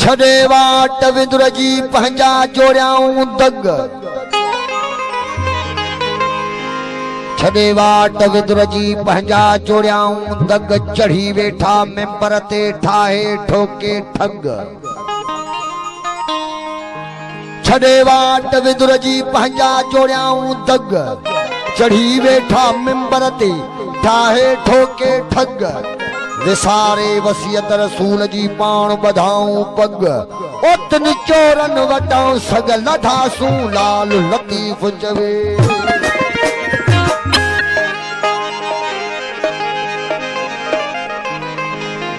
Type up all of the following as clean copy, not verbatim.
छॾे वाट विंदुर जी पंहिंजा जोड़ियाऊं दग छॾे वाट विंदुर जी पंहिंजा जोड़ियाऊं दग चढ़ी वेठा मेंबर ते ठाहे ठोके ठग छॾे वाट विंदुर जी पंहिंजा जोड़ियाऊं दग चढ़ी वेठा मेंबर ते ठाहे ठोके ठग विसारे वसियत रसूल जी पाण बधाऊं पग ओतन चोरन वटाऊं सग लधासूं लाल लतीफ चवे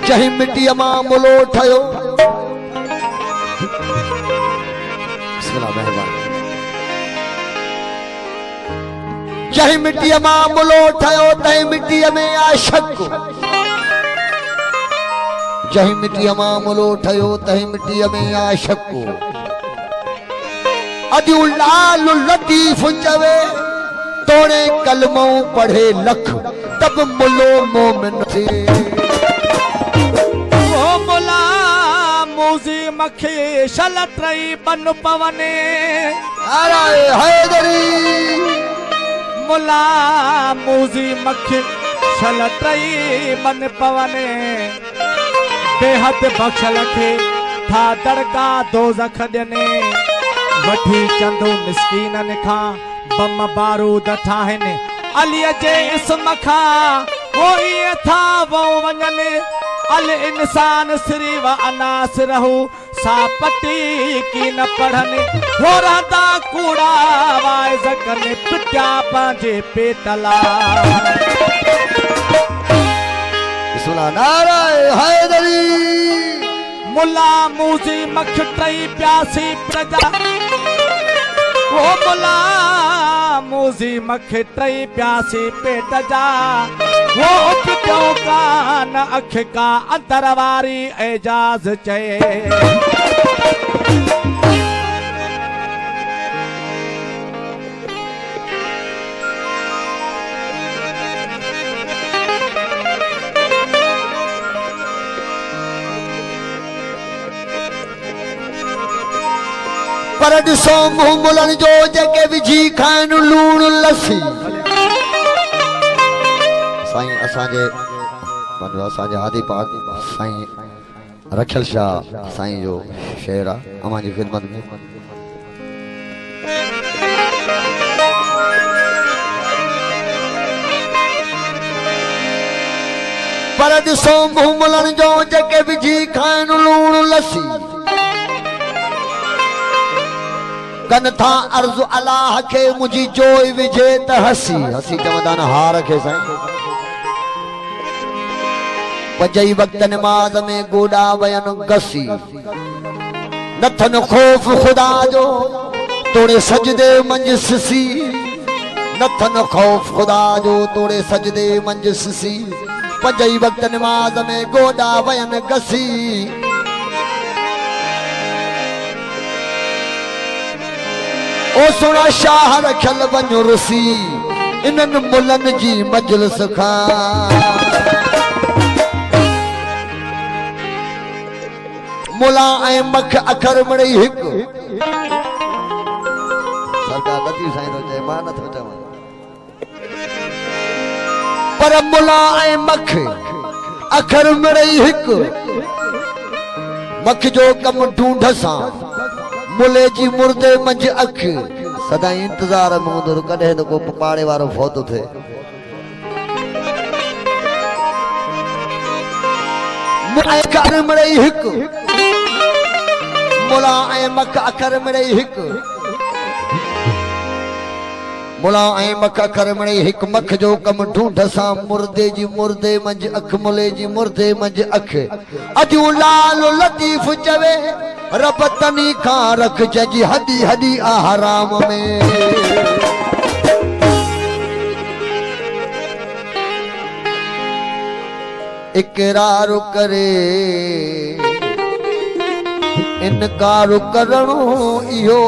जही मिट्टी मां मुलो ठयो जही मिट्टी मां मुलो ठयो तही मिट्टी में आशक जही मिट्टी मां मुलो ठयो तही मिट्टी में आशक अॼु लाल लतीफ चवे तोड़े कलमों पढ़े लख तब मुलो मोमिन थे ओ मुला मूज़ी मखे शलत्रई बन पवने अरे हैदरी मुला मूज़ी मखे शलत्रई बन पवने बेहद बख्शल खे था दड़का दोज़ख ॾिने वठी चंदू मिस्कीनन खां बम बारूद ठाहिनि अलीअ जे इस्म खां वो इहे था वो वञनि अल इंसान सिरी व अनास रहू सा पटी की न पढ़नि हो रहंदा कूड़ा वाइज़ कनि पिटिया पंहिंजे पेट लाइ नाराए हैदरी मुला मूज़ी मख टई प्यासी प्रजा वो मुला मूज़ी मख टई प्यासी पेट जा वो पिटियो कान अख का अंदर वारी एजाज चए पर ॾिसो मुंहुं मुलनि जो जेके विझी खाइनि लूण लसी साईं असांजे आदि पाक साईं रखियल शाह साईं जो शेर आहे अमां जी ख़िदमत में पर ॾिसो मुंहुं मुलनि जो जेके विझी खाइनि लूण लसी कन था अर्ज़ अलाह के मुझी जोई विझे त हसी हसी चवंदा न हार खे साईं पंजई वक्त नमाज में गोड़ा वयन गसी नथन खौफ खुदा जो तोड़े सजदे मंझ सिसी नथन खौफ खुदा जो तोड़े सजदे मंझ सिसी पंजई वक्त नमाज में गोड़ा वयन गसी ओ सुना शाह रखल वञो रुसी इन्हनि मुलनि जी मजलिस खां मुला ऐं मख अखर मिड़ई हिकु सरकार नथी साईं थो चए मां नथो चवां पर मुला ऐं मख अखर मिड़ई हिकु मख जो कम ढूंढ सां मुले जी मुर्दे मंझ अख सदाई इंतजार में हूंदो कॾहिं त को पाड़े वारो फौत थिए अखर मिड़ई हिकु मुला ऐं मख अखर मिड़ई हिकु मुला ऐं मख अखर मिड़ई हिकु मख जो कम ढूंढ सां मुर्दे जी मुर्दे मंझ अख मुले जी मुर्दे मंझ अख अॼु लाल लतीफ चवे रब तनी खां रख जी हदी हदी आराम में इकरार करे इनकार करणो इहो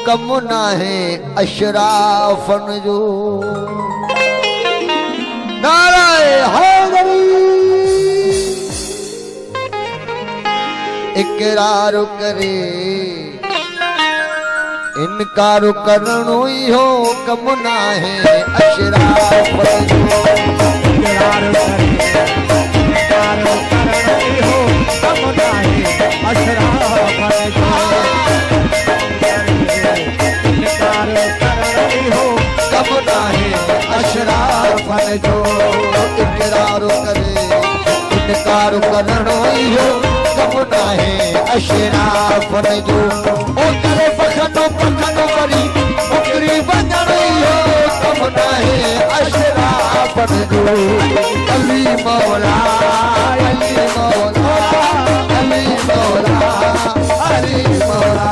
कम नाहे अशराफन जो नाराए हैदरी इकरार करे इनकार करणो इहो कम नाहे अशराफ जो इकरार करे इनकार करणो इहो कम नाहे अशराफ जो इनकार करणो इहो कम नाहे अशराफ जो इकरार करे इनकार करणो इहो कम नाहे अशराफ जो ओ करे पखनो पखनो वरी मुकरी वञण इहो कम नाहे अशराफ जो अली मौला अली मौला अली मौला अली मौला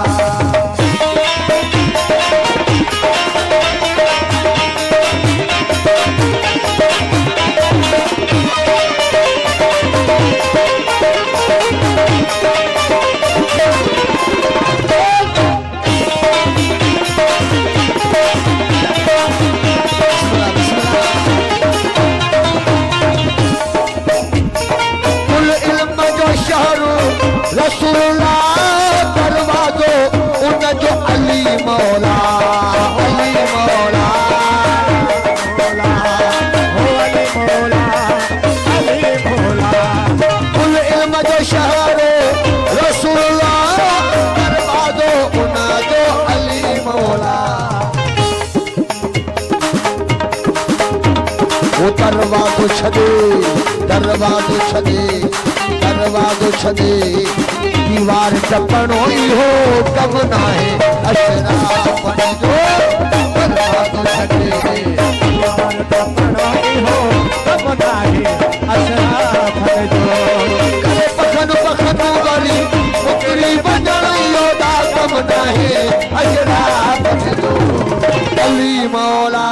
दरवाजो उन जो अली मौला अली मौला अली मौला अली मौला कुल इल्म जो शहर रसूलुल्लाह दरवाजो उन जो अली मौला वो दरवाजो छॾे दरवाजो छॾे दरवाजो छॾे दीवार टपणो इहो कम नाहे अशराफ जो दरवाजो छॾे दीवार टपणो इहो कम नाहे अशराफ जो करे पखन पखन वरी मुकरी वञण इहो कम नाहे अशराफ जो अली मौला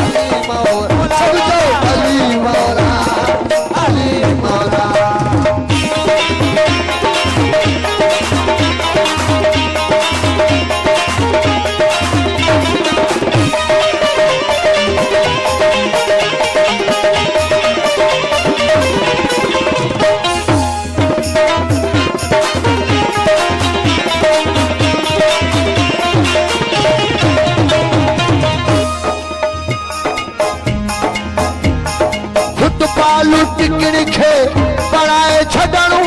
अली मौला समझो अली मौला अली मौला टिकड़ खे पढ़ाए छॾणो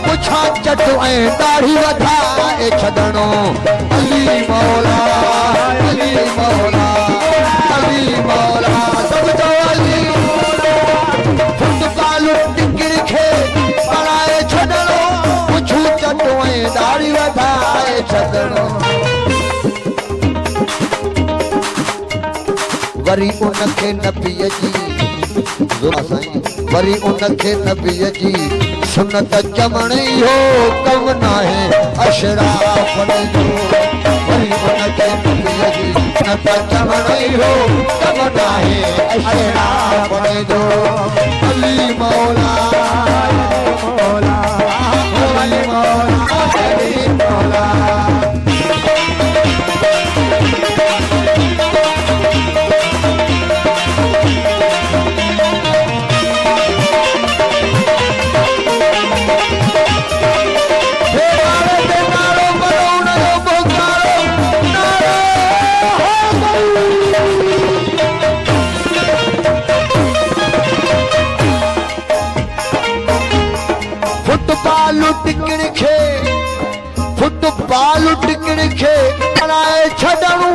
पुछा चटो ऐं दाढ़ी वधाए छॾणो अली मौला अली मौला अली मौला समझो अली फुटबॉल टिकड़ खे पढ़ाए छॾणो पुछू चटो ऐं दाढ़ी वधाए छॾणो वरी उनखे नबीअ जी वरी उनखे नबीअ जी सुनत चवण इहो कम नाहे अशराफ जो वरी उनखे नबीअ जी सुनत चवण इहो कम नाहे अशराफ जो अली मौला मौला अली मौला अली मौला फुटबॉल टिकड़ खे पढ़ाए छॾणो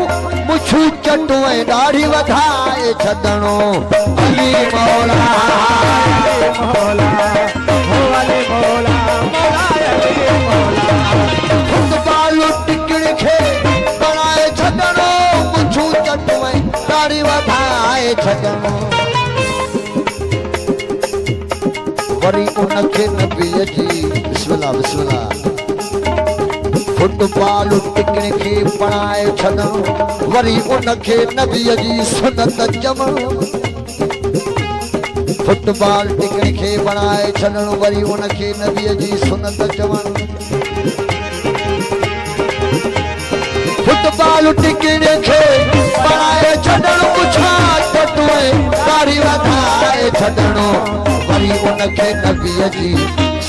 मुछू चटो ऐं दाढ़ी वधाए छॾणो अली मौला मौला अली मौला अली मौला फुटबॉल टिकड़ खे पढ़ाए छॾणो मुछू चटो ऐं दाढ़ी वधाए छॾणो वरी उनखे नबीअ जी बिस्मिल्लाह बिस्मिल्लाह फुटबॉल टिकड़ खे पढ़ाए छॾणो वरी उनखे नबीअ जी सुनत चवण फुटबॉल टिकड़ खे पढ़ाए छॾणो वरी उनखे नबीअ जी सुनत चवण फुटबॉल टिकड़ खे पढ़ाए छॾणो पुछा चटो ऐं दाढ़ी वधाए छॾणो वरी उनखे नबीअ जी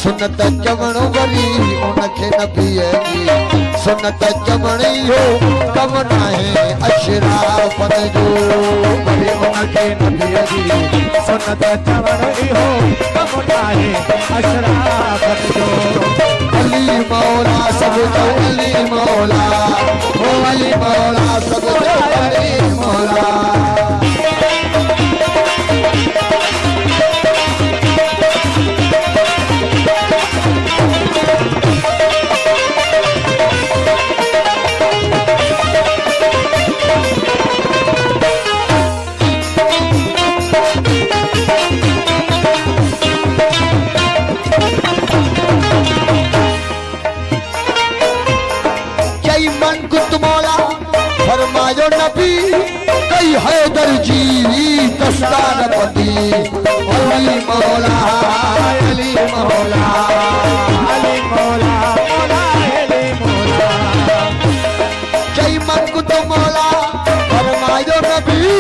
सुनत चवण वरी उनखे नबीअ जी सुनत चवणी हो कम नाहे अशराफन जो वरी उनखे नबीअ जी सुनत चवण इहो कम नाहे अशराफत जो अली मौला सब जो अली मौला हो अली मौला सब जो अली मौला फरमायो नबी कई हैदर जी दस्तार पति अली मौला अली मौला अली मौला मौला अली मौला जय मनकुत मौला फरमायो नबी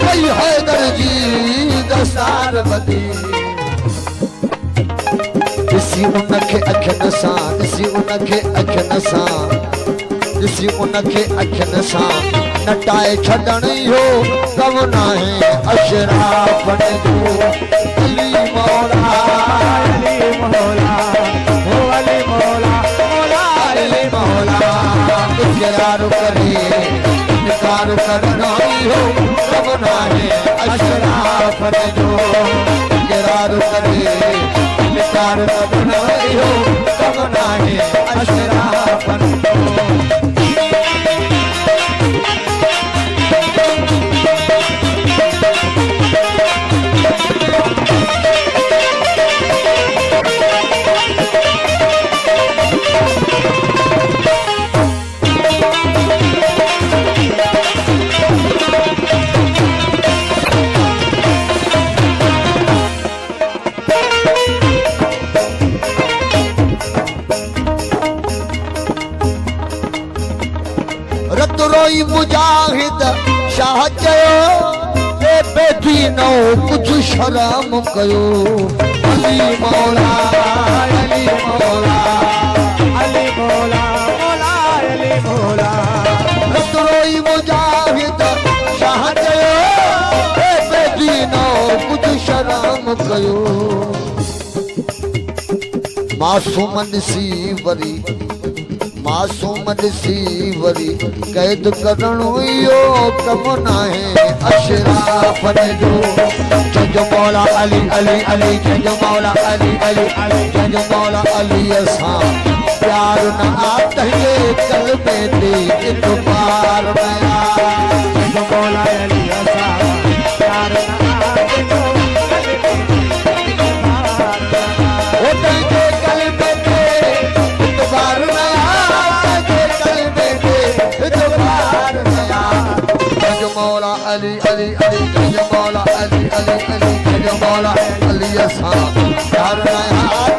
कई हैदर जी दस्तार पति ॾिसी उनखे अखियुनि सां ॾिसी उनखे अखियुनि सां ॾिसी उनखे अखियुनि सां नटाए छॾण इहो कम नाहे अशराफन जो अली मौला अली मौला हो अली मौला मौला अली मौला इकरार करे इनकार करण इहो कम नाहे अशराफन जो इकरार करे इनकार करण इहो कम नाहे अशराफन जो रोई मुजाहिद शाह चयो बेबी नो कुछ शर्म कयो अली मौला अली मौला अली मौला मौला अली मौला रोई मुजाहिद शाह चयो बेबी नो कुछ शर्म कयो मासूम ॾिसी वरी मासूम ॾिसी वरी कैद करणो इहो कम नाहे अशराफन जो जंहिंजो मौला अली अली अली जंहिंजो मौला अली अली अली जंहिंजो मौला अलीअ सां प्यार न आ तंहिंजे क़ल्ब ते इतबार न आ जंहिंजो मौला अलीअ सां प्यार न आ तंहिंजे क़ल्ब ते इतबार न मौला अली अली अली जय मौला अली अली अली जय मौला अली सां प्यार न